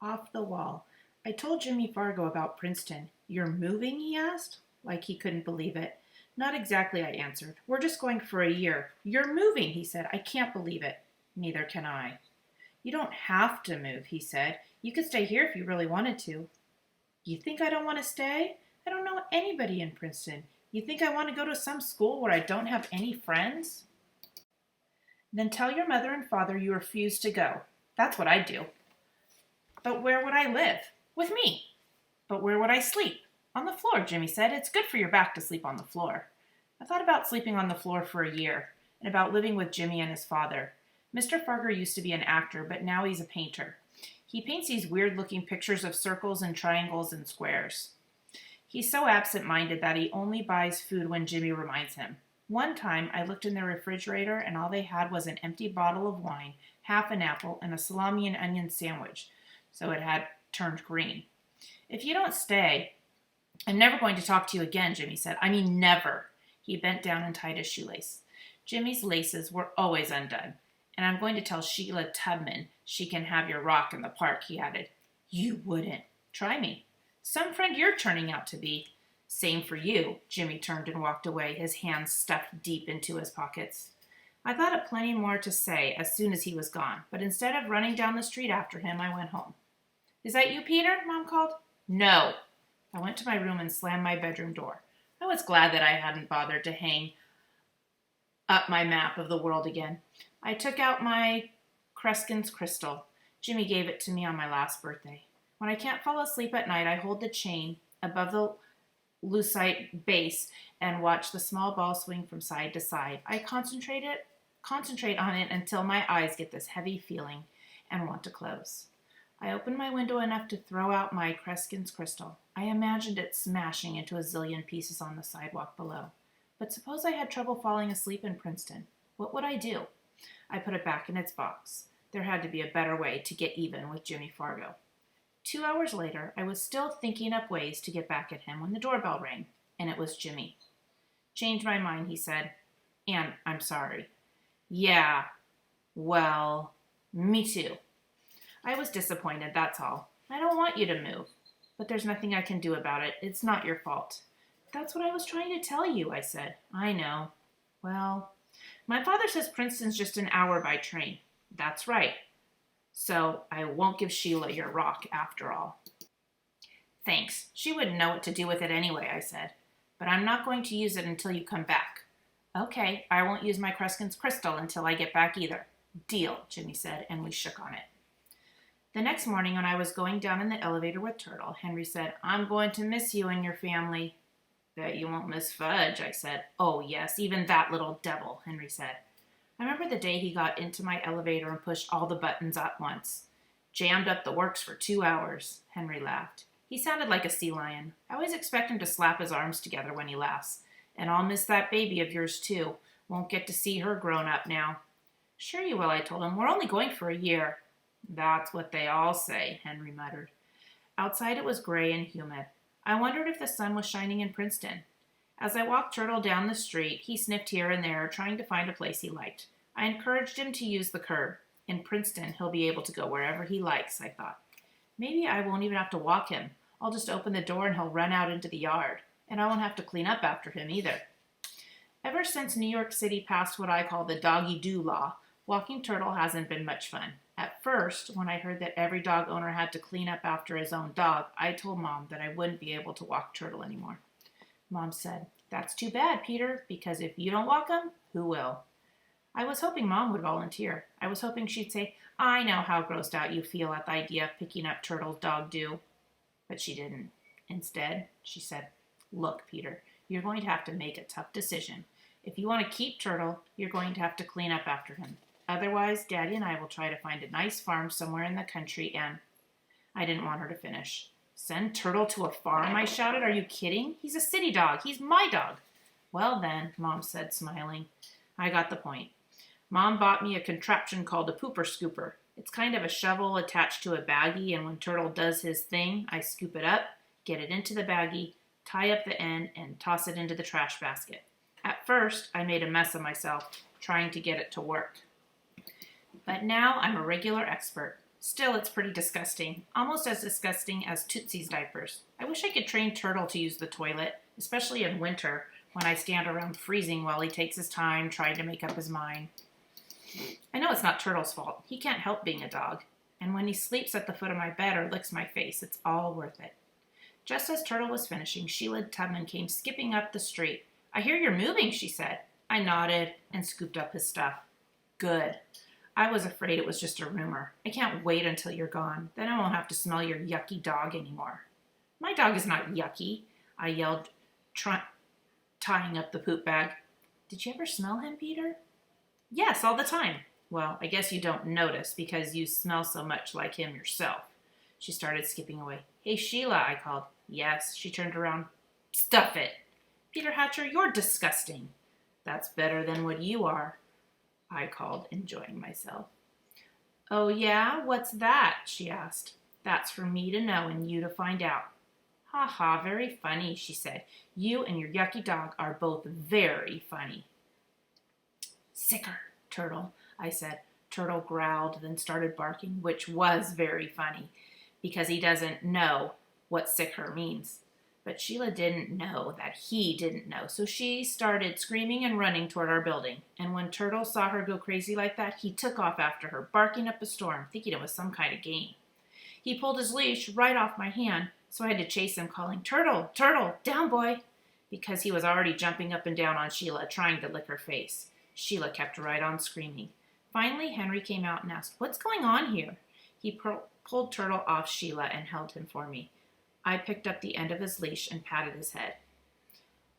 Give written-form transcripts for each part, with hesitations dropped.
Off the wall. I told Jimmy Fargo about Princeton. You're moving? He asked, like he couldn't believe it. Not exactly, I answered. We're just going for a year. You're moving, he said. I can't believe it. Neither can I. You don't have to move, he said. You could stay here if you really wanted to. You think I don't want to stay? I don't know anybody in Princeton. You think I want to go to some school where I don't have any friends? Then tell your mother and father you refuse to go. That's what I'd do. But where would I live? With me. But where would I sleep? On the floor, Jimmy said. It's good for your back to sleep on the floor. I thought about sleeping on the floor for a year, and about living with Jimmy and his father. Mr. Fargo used to be an actor, but now he's a painter. He paints these weird-looking pictures of circles and triangles and squares. He's so absent-minded that he only buys food when Jimmy reminds him. One time, I looked in their refrigerator, and all they had was an empty bottle of wine, half an apple, and a salami and onion sandwich, so it had turned green. If you don't stay, I'm never going to talk to you again, Jimmy said. I mean, never. He bent down and tied his shoelace. Jimmy's laces were always undone. And I'm going to tell Sheila Tubman she can have your rock in the park, he added. You wouldn't. Try me. Some friend you're turning out to be. Same for you. Jimmy turned and walked away, his hands stuffed deep into his pockets. I thought of plenty more to say as soon as he was gone, but instead of running down the street after him, I went home. Is that you, Peter? Mom called. No. I went to my room and slammed my bedroom door. I was glad that I hadn't bothered to hang up my map of the world again. I took out my Kreskin's crystal. Jimmy gave it to me on my last birthday. When I can't fall asleep at night, I hold the chain above the lucite base and watch the small ball swing from side to side. I concentrate on it until my eyes get this heavy feeling and want to close. I opened my window enough to throw out my Kreskin's crystal. I imagined it smashing into a zillion pieces on the sidewalk below. But suppose I had trouble falling asleep in Princeton. What would I do? I put it back in its box. There had to be a better way to get even with Jimmy Fargo. 2 hours later, I was still thinking up ways to get back at him when the doorbell rang, and it was Jimmy. Changed my mind, he said. And I'm sorry. Yeah, well, me too. I was disappointed, that's all. I don't want you to move. But there's nothing I can do about it. It's not your fault. That's what I was trying to tell you, I said. I know. Well, my father says Princeton's just an hour by train. That's right. So I won't give Sheila your rock after all. Thanks. She wouldn't know what to do with it anyway, I said. But I'm not going to use it until you come back. Okay, I won't use my Kreskin's crystal until I get back either. Deal, Jimmy said, and we shook on it. The next morning when I was going down in the elevator with Turtle, Henry said, I'm going to miss you and your family. Bet you won't miss Fudge, I said. Oh, yes, even that little devil, Henry said. I remember the day he got into my elevator and pushed all the buttons at once. Jammed up the works for 2 hours, Henry laughed. He sounded like a sea lion. I always expect him to slap his arms together when he laughs. And I'll miss that baby of yours, too. Won't get to see her grown up now. Sure you will, I told him. We're only going for a year. That's what they all say, Henry muttered. Outside it was gray and humid. I wondered if the sun was shining in Princeton. As I walked Turtle down the street, he sniffed here and there, trying to find a place he liked. I encouraged him to use the curb. In Princeton, he'll be able to go wherever he likes, I thought. Maybe I won't even have to walk him. I'll just open the door and he'll run out into the yard. And I won't have to clean up after him either. Ever since New York City passed what I call the doggy-do law, walking Turtle hasn't been much fun. At first, when I heard that every dog owner had to clean up after his own dog, I told Mom that I wouldn't be able to walk Turtle anymore. Mom said, That's too bad, Peter, because if you don't walk him, who will? I was hoping Mom would volunteer. I was hoping she'd say, I know how grossed out you feel at the idea of picking up Turtle's dog do. But she didn't. Instead, she said, Look, Peter, you're going to have to make a tough decision. If you want to keep Turtle, you're going to have to clean up after him. Otherwise, Daddy and I will try to find a nice farm somewhere in the country and... I didn't want her to finish. Send Turtle to a farm, I shouted. Are you kidding? He's a city dog. He's my dog. Well then, Mom said, smiling. I got the point. Mom bought me a contraption called a pooper scooper. It's kind of a shovel attached to a baggie, and when Turtle does his thing, I scoop it up, get it into the baggie, tie up the end, and toss it into the trash basket. At first, I made a mess of myself, trying to get it to work. But now I'm a regular expert. Still, it's pretty disgusting. Almost as disgusting as Tootsie's diapers. I wish I could train Turtle to use the toilet, especially in winter when I stand around freezing while he takes his time trying to make up his mind. I know it's not Turtle's fault. He can't help being a dog. And when he sleeps at the foot of my bed or licks my face, it's all worth it. Just as Turtle was finishing, Sheila Tubman came skipping up the street. "I hear you're moving," she said. I nodded and scooped up his stuff. "Good. I was afraid it was just a rumor. I can't wait until you're gone. Then I won't have to smell your yucky dog anymore." "My dog is not yucky," I yelled, tying up the poop bag. "Did you ever smell him, Peter?" "Yes, all the time." "Well, I guess you don't notice because you smell so much like him yourself." She started skipping away. "Hey, Sheila," I called. "Yes." She turned around. "Stuff it." "Peter Hatcher, you're disgusting." "That's better than what you are," I called, enjoying myself. "Oh, yeah? What's that?" she asked. "That's for me to know and you to find out." "Ha ha, very funny," she said. "You and your yucky dog are both very funny." "Sicker, Turtle," I said. Turtle growled, then started barking, which was very funny, because he doesn't know what sicker means. But Sheila didn't know that he didn't know, so she started screaming and running toward our building. And when Turtle saw her go crazy like that, he took off after her, barking up a storm, thinking it was some kind of game. He pulled his leash right off my hand, so I had to chase him, calling, "Turtle, Turtle, down, boy," because he was already jumping up and down on Sheila, trying to lick her face. Sheila kept right on screaming. Finally, Henry came out and asked, "What's going on here?" He pulled Turtle off Sheila and held him for me. I picked up the end of his leash and patted his head.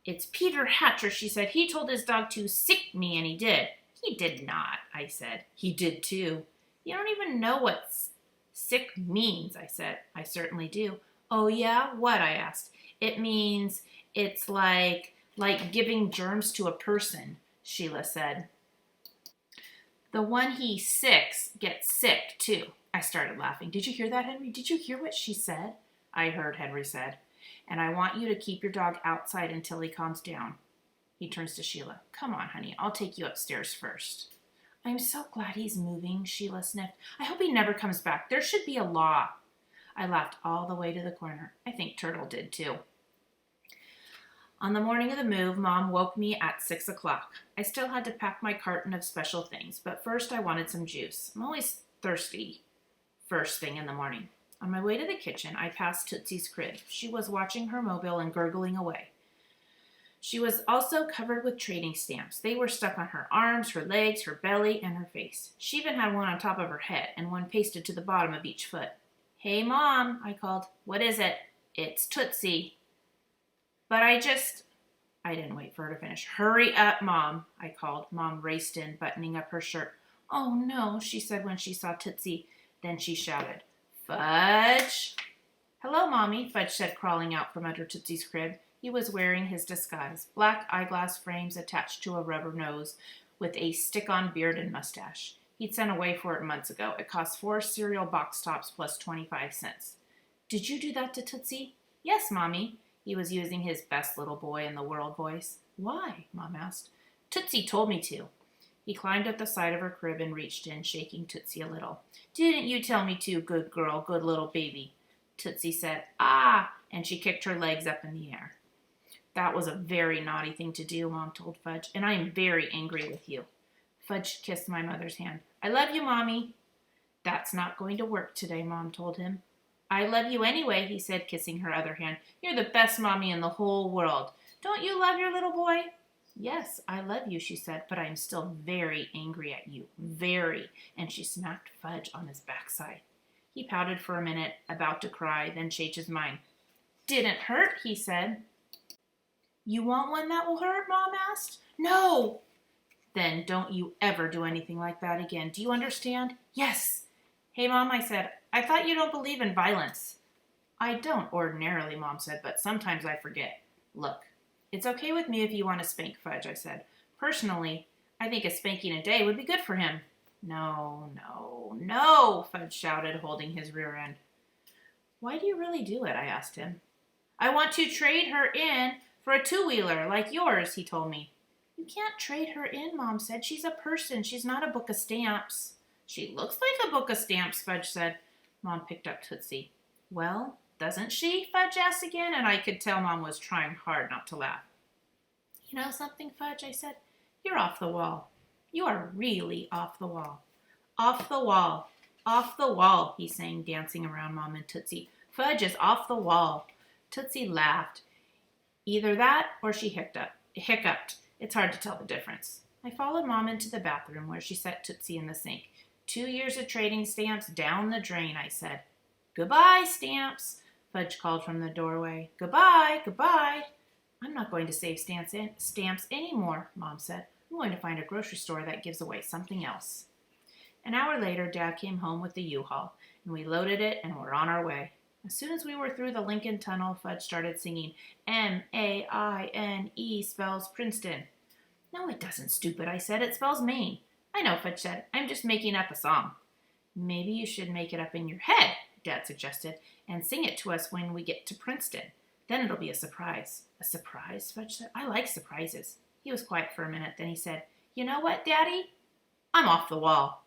"It's Peter Hatcher," she said. "He told his dog to sick me, and he did." "He did not," I said. "He did too." "You don't even know what sick means," I said. "I certainly do." "Oh, yeah? What?" I asked. "It means it's like giving germs to a person," Sheila said. "The one he sicks gets sick, too." I started laughing. "Did you hear that, Henry? Did you hear what she said?" I heard Henry said. "And I want you to keep your dog outside until he calms down." He turns to Sheila. "Come on, honey. I'll take you upstairs first." "I'm so glad he's moving," Sheila sniffed. "I hope he never comes back. There should be a law." I laughed all the way to the corner. I think Turtle did, too. On the morning of the move, Mom woke me at 6 o'clock. I still had to pack my carton of special things, but first I wanted some juice. I'm always thirsty first thing in the morning. On my way to the kitchen, I passed Tootsie's crib. She was watching her mobile and gurgling away. She was also covered with trading stamps. They were stuck on her arms, her legs, her belly, and her face. She even had one on top of her head and one pasted to the bottom of each foot. "Hey, Mom," I called. "What is it?" "It's Tootsie." "But I didn't wait for her to finish. "Hurry up, Mom," I called. Mom raced in, buttoning up her shirt. "Oh, no," she said when she saw Tootsie. Then she shouted, "Fudge!" "Hello, Mommy," Fudge said, crawling out from under Tootsie's crib. He was wearing his disguise, black eyeglass frames attached to a rubber nose with a stick-on beard and mustache. He'd sent away for it months ago. It cost 4 cereal box tops plus 25 cents. "Did you do that to Tootsie?" "Yes, Mommy." He was using his best little boy in the world voice. "Why?" Mom asked. "Tootsie told me to." He climbed up the side of her crib and reached in, shaking Tootsie a little. "Didn't you tell me to, good girl, good little baby?" Tootsie said, "Ah," and she kicked her legs up in the air. "That was a very naughty thing to do," Mom told Fudge, "and I am very angry with you." Fudge kissed my mother's hand. "I love you, Mommy." "That's not going to work today," Mom told him. "I love you anyway," he said, kissing her other hand. "You're the best mommy in the whole world. Don't you love your little boy?" "Yes, I love you," she said, "but I am still very angry at you. Very." And she smacked Fudge on his backside. He pouted for a minute, about to cry, then changed his mind. "Didn't hurt," he said. "You want one that will hurt?" Mom asked. "No." "Then don't you ever do anything like that again. Do you understand?" "Yes." "Hey, Mom," I said, "I thought you don't believe in violence." "I don't ordinarily," Mom said, "but sometimes I forget. Look, it's okay with me if you want to spank Fudge," I said. "Personally, I think a spanking a day would be good for him." "No, no, no," Fudge shouted, holding his rear end. "Why do you really do it?" I asked him. "I want to trade her in for a two-wheeler like yours," he told me. "You can't trade her in," Mom said. "She's a person. She's not a book of stamps." "She looks like a book of stamps," Fudge said. Mom picked up Tootsie. Well, doesn't she? Fudge asked again, and I could tell Mom was trying hard not to laugh. You know something, Fudge? I said. You're off the wall. You are really off the wall. Off the wall. Off the wall, he sang, dancing around Mom and Tootsie. Fudge is off the wall. Tootsie laughed. Either that or she hiccuped. It's hard to tell the difference. I followed Mom into the bathroom where she set Tootsie in the sink. 2 years of trading stamps down the drain, I said. Goodbye, stamps, Fudge called from the doorway. Goodbye, goodbye. I'm not going to save stamps anymore, Mom said. I'm going to find a grocery store that gives away something else. An hour later, Dad came home with the U-Haul, and we loaded it and were on our way. As soon as we were through the Lincoln Tunnel, Fudge started singing, M-A-I-N-E spells Princeton. No, it doesn't, stupid, I said. It spells Maine. I know, Fudge said. I'm just making up a song. Maybe you should make it up in your head, Dad suggested, and sing it to us when we get to Princeton. Then it'll be a surprise. A surprise, Fudge said. I like surprises. He was quiet for a minute. Then he said, You know what, Daddy? I'm off the wall.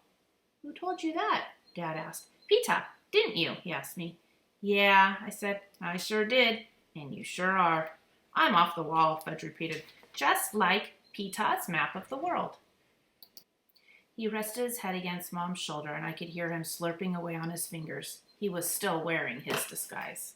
Who told you that? Dad asked. Pita, didn't you? He asked me. Yeah, I said. I sure did. And you sure are. I'm off the wall, Fudge repeated, just like Pita's map of the world. He rested his head against Mom's shoulder, and I could hear him slurping away on his fingers. He was still wearing his disguise.